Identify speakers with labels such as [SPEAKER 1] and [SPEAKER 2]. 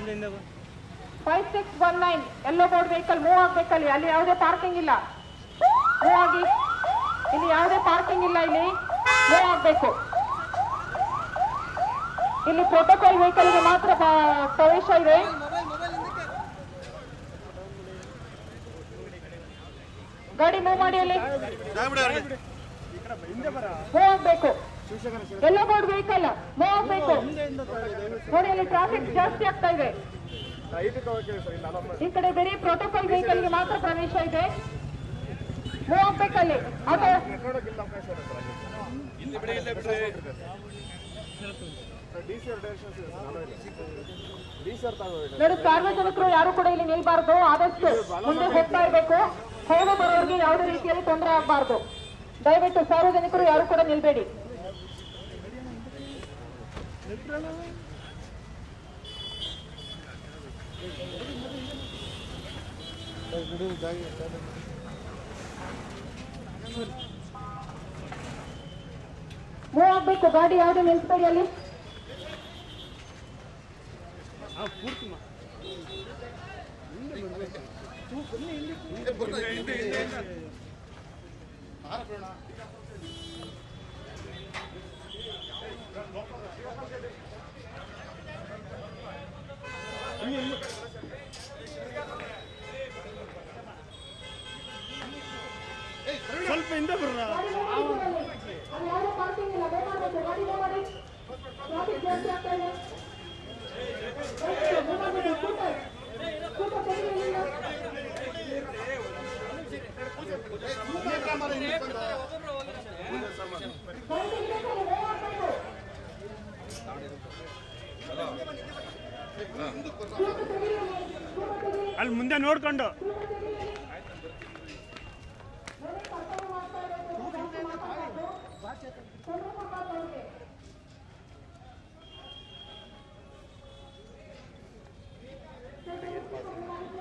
[SPEAKER 1] 5619 ಎಲ್ಲೋ board vehicle move ಆಗ್ಬೇಕಲ್ಲಿ. ಅಲ್ಲಿ ಯಾವುದೇ parking ಇಲ್ಲ, ಮೂವ್ ಆಗಿ. ಇಲ್ಲಿ ಯಾವುದೇ ಪಾರ್ಕಿಂಗ್ ಇಲ್ಲ, ಇಲ್ಲಿ ಮೂವ್ ಆಗ್ಬೇಕು. ಇಲ್ಲಿ ಪ್ರೋಟೋಕಾಲ್ ವೆಹಿಕಲ್ಗೆ ಮಾತ್ರ ಪ್ರವೇಶ ಇದೆ. ಗಾಡಿ ಮೂವ್ ಮಾಡಿ, ಅಲ್ಲಿ ಮೂವ್ ಆಗ್ಬೇಕು. ಎಲ್ಲೋ ಬೋರ್ಡ್ ವೆಹಿಕಲ್ ಮೂವ್ ಆಗ್ಬೇಕು. ನೋಡಿ, ಅಲ್ಲಿ ಟ್ರಾಫಿಕ್ ಜಾಸ್ತಿ ಆಗ್ತಾ ಇದೆ. ಈ ಕಡೆ ಬೇರೆ ಪ್ರೋಟೋಕಾಲ್ ವೆಹಿಕಲ್ಗೆ ಮಾತ್ರ ಪ್ರವೇಶ ಇದೆ. ಮೂವ್ ಆಗ್ಬೇಕಲ್ಲಿ. ಆಟೋ ನೋಡಿ, ಸಾರ್ವಜನಿಕರು ಯಾರು ಕೂಡ ಇಲ್ಲಿ ನಿಲ್ಬಾರ್ದು. ಆದಷ್ಟು ಮುಂದೆ ಹೋಗ್ತಾ ಇರಬೇಕು. ಹೋಗೋ ಬರೋರಿಗೆ ಯಾವುದೇ ರೀತಿಯಲ್ಲಿ ತೊಂದರೆ ಆಗಬಾರ್ದು. ದಯವಿಟ್ಟು ಸಾರ್ವಜನಿಕರು ಯಾರು ಕೂಡ ನಿಲ್ಬೇಡಿ. ಮೂವ್ ಆಗ್ಬೇಕು. ಗಾಡಿ ಯಾವುದು ನಿಲ್ಸ್ಬೇಡಿ ಅಲ್ಲಿ.
[SPEAKER 2] ಸ್ವಲ್ಪ ಹಿಂದೆ ಬರ್ರ. ಅಲ್ಲಿ ಮುಂದೆ ನೋಡ್ಕೊಂಡು